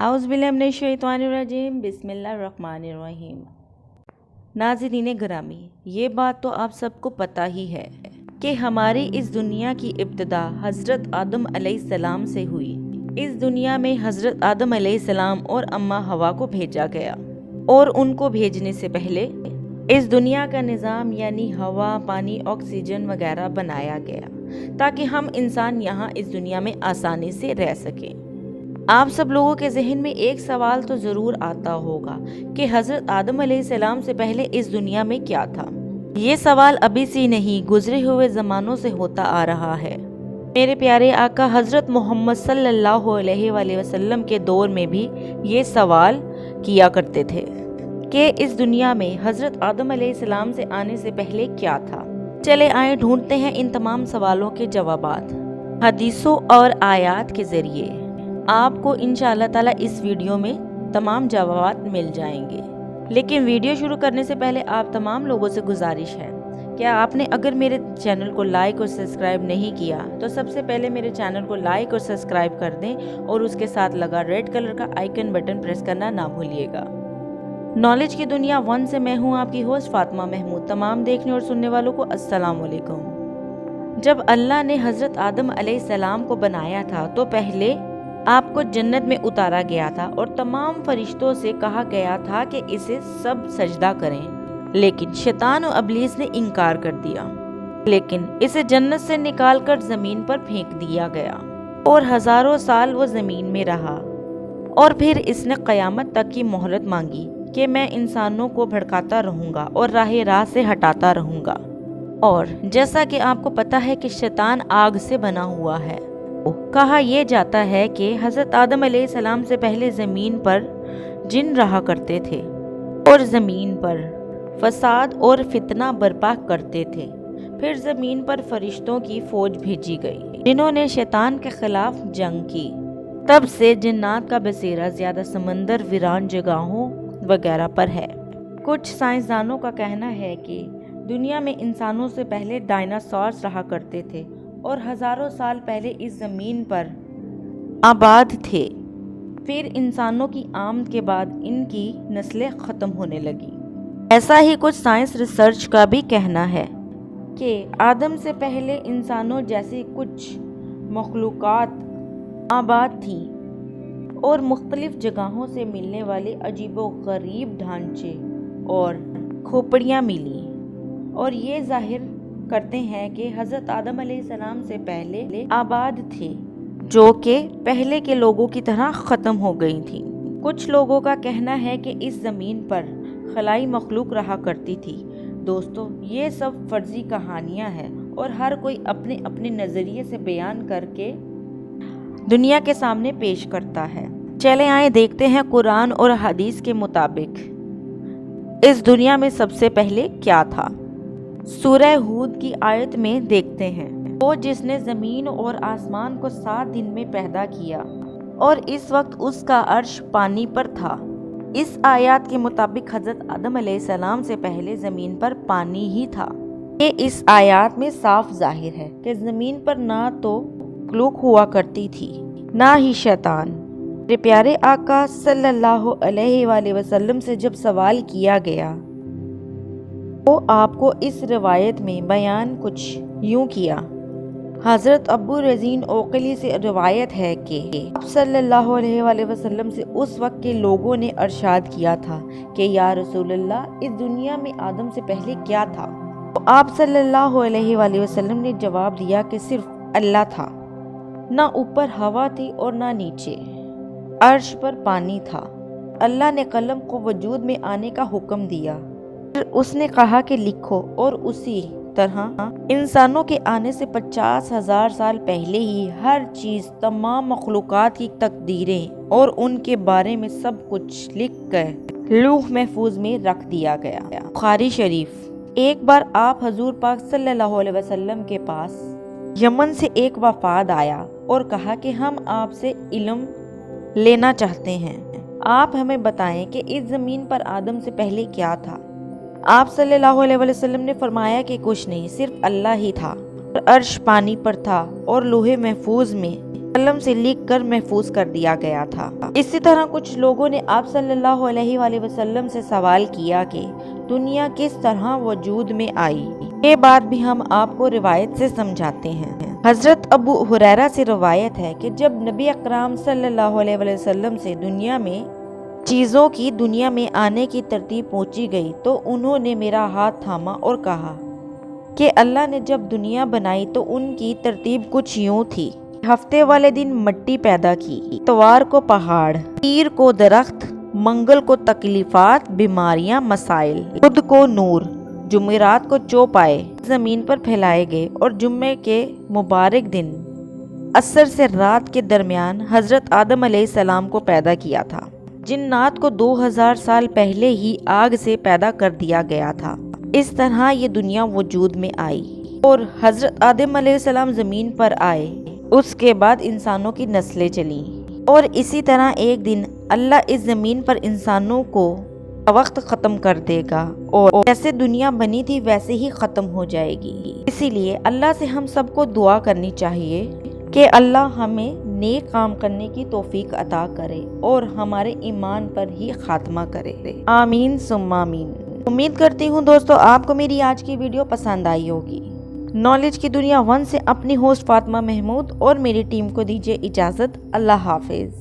आउज़ बिल्लाहि मिनश शैतानिर रजीम बिस्मिल्लाहिर्रहमानिर रहीम। नाज़रीन गिरामी, ये बात तो आप सबको पता ही है कि हमारी इस दुनिया की इब्तिदा हज़रत आदम अलैहिस्सलाम से हुई। इस दुनिया में हज़रत आदम अलैहिस्सलाम और अम्मा हवा को भेजा गया और उनको भेजने से पहले इस दुनिया का निज़ाम यानी हवा, पानी, ऑक्सीजन वगैरह बनाया गया ताकि हम इंसान यहाँ इस दुनिया में आसानी से रह सकें। आप सब लोगों के जहन में एक सवाल तो ज़रूर आता होगा कि हज़रत आदम अलैहिस्सलाम से पहले इस दुनिया में क्या था। ये सवाल अभी से नहीं, गुजरे हुए ज़मानों से होता आ रहा है। मेरे प्यारे आका हज़रत मोहम्मद सल्लल्लाहु अलैहि वसल्लम के दौर में भी ये सवाल किया करते थे कि इस दुनिया में हज़रत आदम अलैहिस्सलाम से आने से पहले क्या था। चले आए ढूंढते हैं इन तमाम सवालों के जवाबात हदीसों और आयात के ज़रिए। आपको इंशाअल्लाह ताला इस वीडियो में तमाम जवाब मिल जाएंगे। लेकिन वीडियो शुरू करने से पहले आप तमाम लोगों से गुजारिश है, क्या आपने अगर मेरे चैनल को लाइक और सब्सक्राइब नहीं किया तो सबसे पहले मेरे चैनल को लाइक और सब्सक्राइब कर दें और उसके साथ लगा रेड कलर का आइकन बटन प्रेस करना ना भूलिएगा। नॉलेज की दुनिया 1 से मैं हूँ आपकी होस्ट फातिमा महमूद। तमाम देखने और सुनने वालों को अस्सलाम वालेकुम। जब अल्लाह ने हज़रत आदम अलैहिस्सलाम को बनाया था तो पहले आपको जन्नत में उतारा गया था और तमाम फरिश्तों से कहा गया था कि इसे सब सजदा करें, लेकिन शैतान और इब्लीस ने इनकार कर दिया। लेकिन इसे जन्नत से निकालकर जमीन पर फेंक दिया गया और हजारों साल वो जमीन में रहा और फिर इसने क़यामत तक की मोहलत मांगी कि मैं इंसानों को भड़काता रहूंगा और राह से हटाता रहूंगा। और जैसा कि आपको पता है कि शैतान आग से बना हुआ है। कहा यह जाता है कि हज़रत आदम अलैहिस्सलाम से पहले ज़मीन पर जिन रहा करते थे और ज़मीन पर फसाद और फितना बर्पा करते थे। फिर ज़मीन पर फरिश्तों की फ़ौज भेजी गई जिन्होंने शैतान के खिलाफ जंग की। तब से जिन्नात का बसेरा ज़्यादा समंदर, वीरान जगहों वगैरह पर है। कुछ साइंसदानों का कहना है कि दुनिया में इंसानों से पहले डायनासोर्स रहा करते थे और हजारों साल पहले इस ज़मीन पर आबाद थे। फिर इंसानों की आमद के बाद इनकी नस्लें ख़त्म होने लगी। ऐसा ही कुछ साइंस रिसर्च का भी कहना है कि आदम से पहले इंसानों जैसी कुछ मखलूक़ात आबाद थी और मुख्तलिफ जगहों से मिलने वाले अजीबो-गरीब ढांचे और खोपड़ियाँ मिली और ये जाहिर करते हैं कि हज़रत आदम अलैहिस्सलाम से पहले आबाद थे जो कि पहले के लोगों की तरह ख़त्म हो गई थी। कुछ लोगों का कहना है कि इस ज़मीन पर खलाई मखलूक रहा करती थी। दोस्तों, ये सब फर्जी कहानियाँ हैं और हर कोई अपने अपने नज़रिए से बयान करके दुनिया के सामने पेश करता है। चले आए देखते हैं कुरान और हदीस के मुताबिक इस दुनिया में सबसे पहले क्या था। सूरह हूद की आयत में देखते हैं, वो जिसने ज़मीन और आसमान को 7 दिन में पैदा किया और इस वक्त उसका अर्श पानी पर था। इस आयत के मुताबिक हज़रत आदम अलैहिस्सलाम से पहले ज़मीन पर पानी ही था। ये इस आयत में साफ जाहिर है कि ज़मीन पर ना तो मखलूक हुआ करती थी ना ही शैतान। मेरे प्यारे आका सल्लल्लाहु अलैहि वसल्लम से जब सवाल किया गया तो आपको इस रिवायत में बयान कुछ यूं किया। हज़रत अबू रज़ीन ओकली से रिवायत है कि आप सल्लल्लाहु अलैहि वसल्लम से उस वक्त के लोगों ने अरशाद किया था कि या रसूलल्लाह, इस दुनिया में आदम से पहले क्या था? तो आप सल्लल्लाहु अलैहि वसल्लम ने जवाब दिया कि सिर्फ अल्लाह था, ना ऊपर हवा थी और ना नीचे अर्श पर पानी था। अल्लाह ने कलम को वजूद में आने का हुक्म दिया। फिर उसने कहा कि लिखो और उसी तरह इंसानों के आने से 50,000 साल पहले ही हर चीज़, तमाम मखलूक़ात की तकदीरें और उनके बारे में सब कुछ लिख कर लौह महफूज में रख दिया गया। बुखारी शरीफ। एक बार आप हजूर पाक सल्लल्लाहु अलैहि वसल्लम के पास यमन से एक वफाद आया और कहा कि हम आपसे इल्म लेना चाहते हैं। आप हमें बताएं कि इस ज़मीन पर आदम से पहले क्या था। आप सल्लल्लाहु अलैहि वसल्लम ने फरमाया कि कुछ नहीं, सिर्फ अल्लाह ही था। अर्श पानी पर था और लोहे महफूज में قلم سے لکھ کر محفوظ کر دیا گیا تھا۔ اسی طرح کچھ لوگوں نے آپ صلی اللہ علیہ وآلہ وسلم سے سوال کیا کہ دنیا کس طرح وجود میں آئی۔ یہ بات بھی ہم آپ کو روایت سے سمجھاتے ہیں۔ حضرت ابو ہریرہ سے روایت ہے کہ جب نبی اکرم صلی اللہ علیہ وآلہ وسلم سے چیزوں کی دنیا میں آنے کی ترتیب پوچھی گئی تو انہوں نے میرا ہاتھ تھاما اور کہا کہ اللہ نے جب دنیا بنائی تو ان کی ترتیب کچھ یوں تھی۔ ہفتے والے دن مٹی پیدا کی، اتوار کو پہاڑ، پیر کو درخت، منگل کو تکلیفات، بیماریاں، مسائل، بدھ کو نور، جمعرات کو چوپائے زمین پر پھیلائے گئے اور جمعے کے مبارک دن عصر سے رات کے درمیان حضرت آدم علیہ السلام کو پیدا کیا تھا۔ جنات کو 2000 سال پہلے ہی آگ سے پیدا کر دیا گیا تھا۔ اس طرح یہ دنیا وجود میں آئی اور حضرت آدم علیہ السلام زمین پر آئے۔ اس کے بعد انسانوں کی نسلیں چلیں اور اسی طرح ایک دن اللہ اس زمین پر انسانوں کو وقت ختم کر دے گا اور جیسے دنیا بنی تھی ویسے ہی ختم ہو جائے گی۔ اسی لیے اللہ سے ہم سب کو دعا کرنی چاہیے کہ اللہ ہمیں نیک کام کرنے کی توفیق عطا کرے اور ہمارے ایمان پر ہی خاتمہ کرے۔ آمین ثم آمین۔ امید کرتی ہوں دوستو آپ کو میری آج کی ویڈیو پسند آئی ہوگی۔ نالج کی دنیا 1 سے اپنی ہوسٹ فاطمہ محمود اور میری ٹیم کو دیجیے اجازت۔ اللہ حافظ۔